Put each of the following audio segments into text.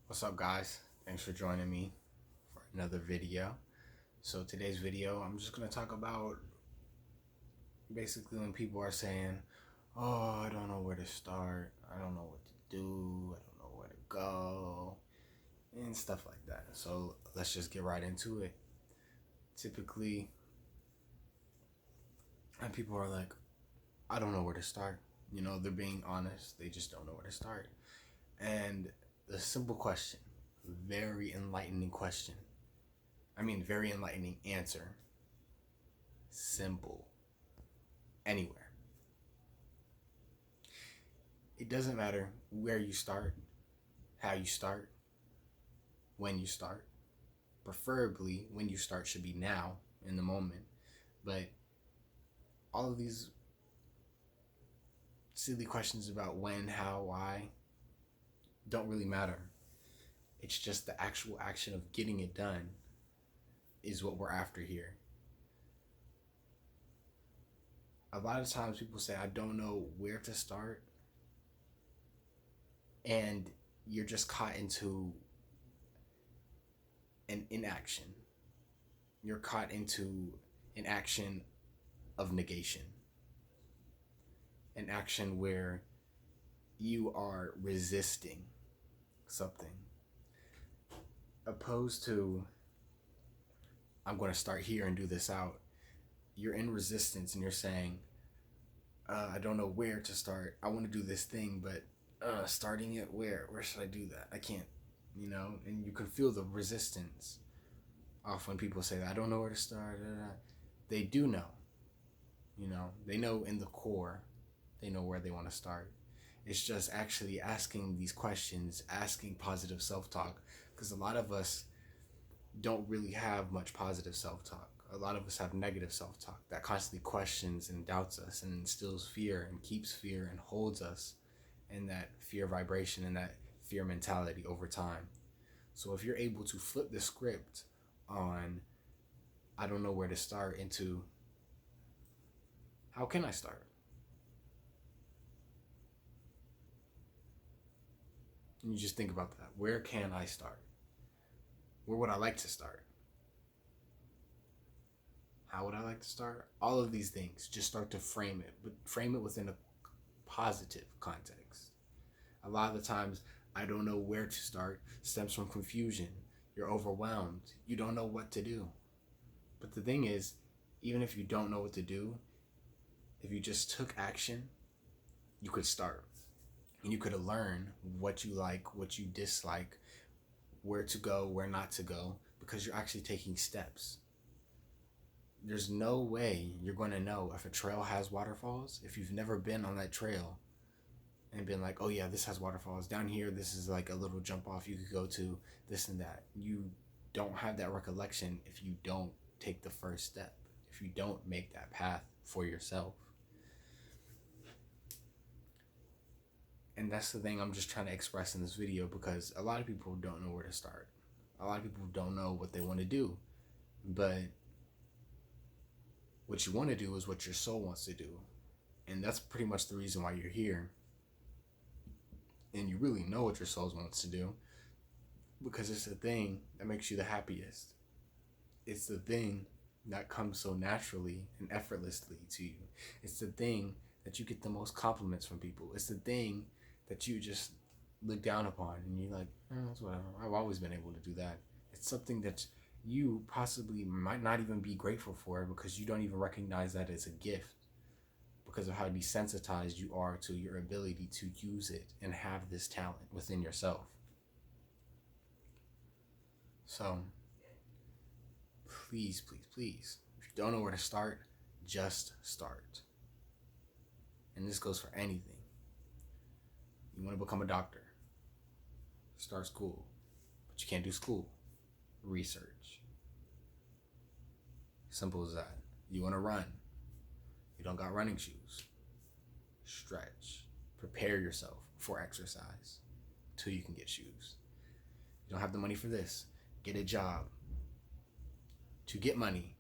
What's up, guys? Thanks for joining me for another video. So today's video, I'm just going to talk about basically when people are saying, oh, I don't know where to start, I don't know what to do, I don't know where to go, and stuff like that. So let's just get right into it. Typically, and people are like, I don't know where to start. They're being honest, they just don't know where to start. And the simple question, very enlightening question, very enlightening answer. Simple. Anywhere. It doesn't matter where you start, how you start, when you start. Preferably, when you start should be now, in the moment. But all of these silly questions about when, how, why don't really matter. It's just the actual action of getting it done is what we're after here. A lot of times people say, I don't know where to start, and you're just caught into an inaction. You're caught into an action of negation, an action where you are resisting something, opposed to, I'm going to start here and do this out. You're in resistance and you're saying, I don't know where to start. I want to do this thing, but starting it where? Where should I do that? I can't, and you can feel the resistance off when people say that, I don't know where to start. They do know, they know in the core, they know where they want to start. It's just actually asking these questions, asking positive self-talk, because a lot of us don't really have much positive self-talk. A lot of us have negative self-talk that constantly questions and doubts us and instills fear and keeps fear and holds us in that fear vibration and that fear mentality over time. So if you're able to flip the script on, I don't know where to start, into, how can I start? And you just think about that. Where can I start? Where would I like to start? How would I like to start? All of these things, just start to frame it, but frame it within a positive context. A lot of the times, I don't know where to start stems from confusion. You're overwhelmed. You don't know what to do. But the thing is, even if you don't know what to do, if you just took action, you could start. And you could learn what you like, what you dislike, where to go, where not to go, because you're actually taking steps. There's no way you're going to know if a trail has waterfalls if you've never been on that trail and been like, oh yeah, this has waterfalls. Down here, this is like a little jump off you could go to, this and that. You don't have that recollection if you don't take the first step, if you don't make that path for yourself. And that's the thing I'm just trying to express in this video, because a lot of people don't know where to start. A lot of people don't know what they want to do. But what you want to do is what your soul wants to do. And that's pretty much the reason why you're here. And you really know what your soul wants to do, because it's the thing that makes you the happiest. It's the thing that comes so naturally and effortlessly to you. It's the thing that you get the most compliments from people. It's the thing that you just look down upon and you're like, that's whatever. I've always been able to do that. It's something that you possibly might not even be grateful for, because you don't even recognize that as a gift, because of how desensitized you are to your ability to use it and have this talent within yourself. So please, please, please, if you don't know where to start, just start. And this goes for anything. You want to become a doctor, start school. But you can't do school. Research. Simple as that. You want to run. You don't got running shoes. Stretch. Prepare yourself for exercise till you can get shoes. You don't have the money for this. Get a job to get money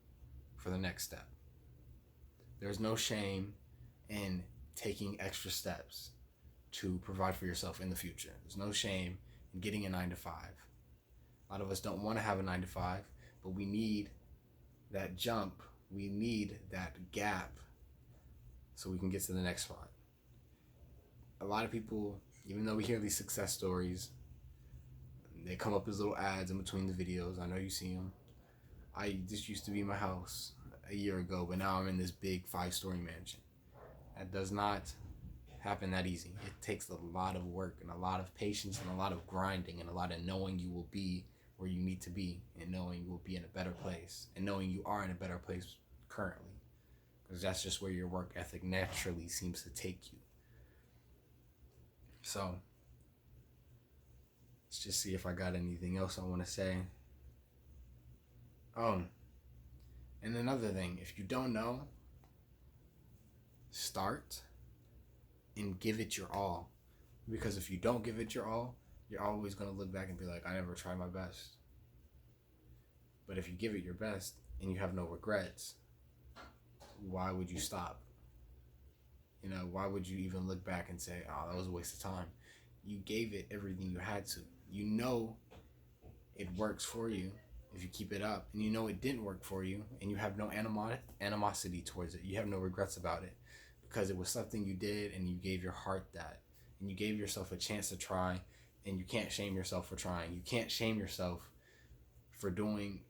for the next step. There's no shame in taking extra steps to provide for yourself in the future. There's no shame getting a 9 to 5. A lot of us don't want to have a 9 to 5, but we need that jump. We need that gap so we can get to the next spot. A lot of people, even though we hear these success stories, they come up as little ads in between the videos. I know you see them. This used to be my house a year ago, but now I'm in this big 5-story mansion. That does not happen that easy. It takes a lot of work and a lot of patience and a lot of grinding and a lot of knowing you will be where you need to be, and knowing you will be in a better place, and knowing you are in a better place currently, because that's just where your work ethic naturally seems to take you. So let's just see if I got anything else I want to say. Oh, and another thing, if you don't know, start and give it your all. Because if you don't give it your all, you're always going to look back and be like, I never tried my best. But if you give it your best and you have no regrets, why would you stop? You know, why would you even look back and say, oh, that was a waste of time? You gave it everything you had to. You know it works for you if you keep it up, and you know it didn't work for you, and you have no animosity towards it. You have no regrets about it, because it was something you did and you gave your heart that, and you gave yourself a chance to try, and you can't shame yourself for trying. You can't shame yourself for doing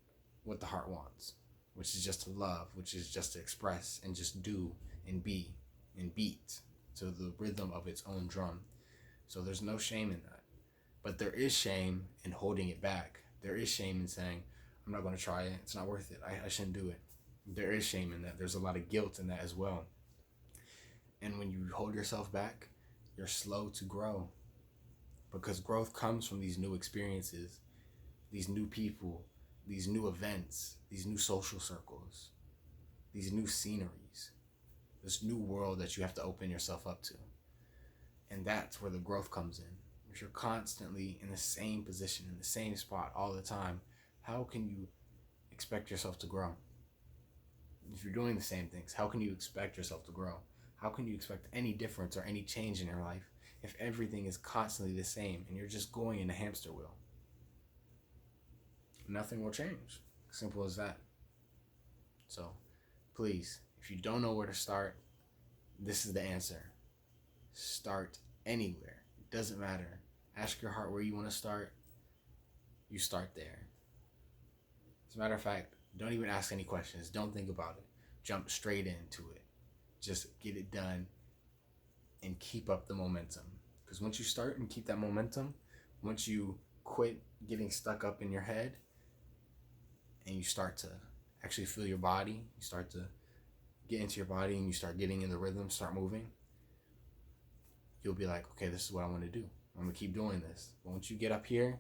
what the heart wants, which is just to love, which is just to express and just do and be and beat to the rhythm of its own drum. So there's no shame in that. But there is shame in holding it back. There is shame in saying, I'm not going to try it. It's not worth it. I shouldn't do it. There is shame in that. There's a lot of guilt in that as well. And when you hold yourself back, you're slow to grow. Because growth comes from these new experiences, these new people, these new events, these new social circles, these new sceneries, this new world that you have to open yourself up to. And that's where the growth comes in. If you're constantly in the same position, in the same spot all the time, how can you expect yourself to grow? If you're doing the same things, how can you expect yourself to grow? How can you expect any difference or any change in your life if everything is constantly the same and you're just going in a hamster wheel? Nothing will change. Simple as that. So please, if you don't know where to start, this is the answer. Start anywhere. It doesn't matter. Ask your heart where you want to start. You start there. As a matter of fact, don't even ask any questions. Don't think about it. Jump straight into it. Just get it done and keep up the momentum. Because once you start and keep that momentum, once you quit getting stuck up in your head and you start to actually feel your body, you start to get into your body and you start getting in the rhythm, start moving, you'll be like, okay, this is what I want to do. I'm going to keep doing this. But once you get up here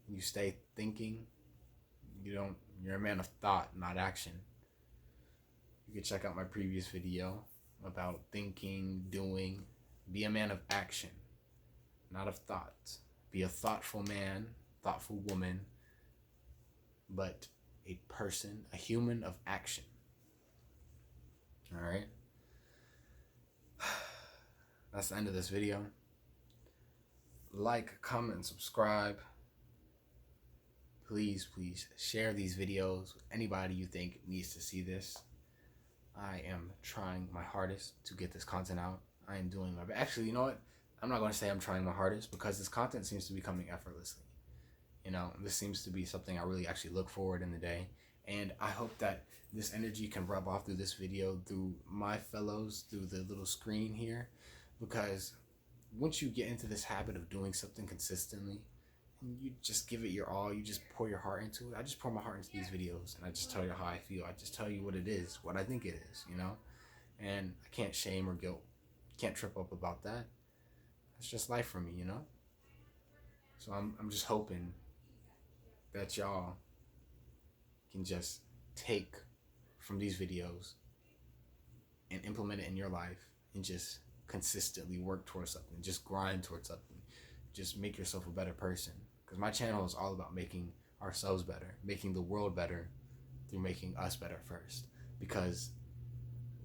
and you stay thinking, you're a man of thought, not action. You can check out my previous video about thinking, doing. Be a man of action, not of thought. Be a thoughtful man, thoughtful woman, but a person, a human of action. All right? That's the end of this video. Like, comment, subscribe. Please share these videos with anybody you think needs to see this. I am trying my hardest to get this content out. I am doing my best. Actually, you know what? I'm not going to say I'm trying my hardest, because this content seems to be coming effortlessly. You know, this seems to be something I really actually look forward in the day. And I hope that this energy can rub off through this video, through my fellows, through the little screen here. Because once you get into this habit of doing something consistently, and you just give it your all, you just pour your heart into it. I just pour my heart into these videos, and I just tell you how I feel. I just tell you what it is, what I think it is, you know? And I can't shame or guilt. Can't trip up about that. It's just life for me, you know? So I'm just hoping that y'all can just take from these videos and implement it in your life and just consistently work towards something. Just grind towards something. Just make yourself a better person. Because my channel is all about making ourselves better, making the world better through making us better first. Because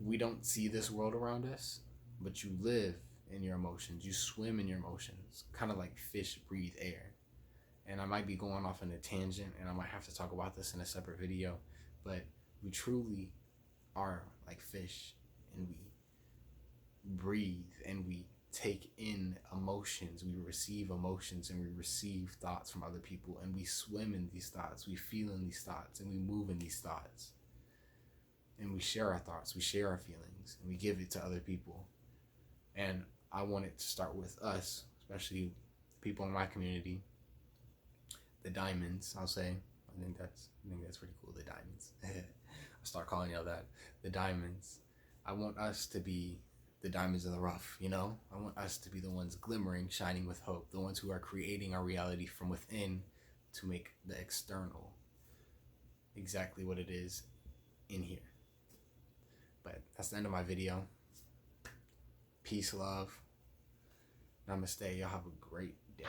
we don't see this world around us, but you live in your emotions. You swim in your emotions, kind of like fish breathe air. and I might be going off on a tangent, and I might have to talk about this in a separate video, but we truly are like fish, and we breathe and we take in emotions, we receive emotions, and we receive thoughts from other people, and we swim in these thoughts, we feel in these thoughts, and we move in these thoughts, and we share our thoughts, we share our feelings, and we give it to other people. And I want it to start with us, especially people in my community, the diamonds, I'll say. I think that's pretty cool, the diamonds. I'll start calling y'all that, the diamonds. I want us to be the diamonds in the rough, you know? I want us to be the ones glimmering, shining with hope, the ones who are creating our reality from within to make the external exactly what it is in here. But that's the end of my video. Peace, love. Namaste. Y'all have a great day.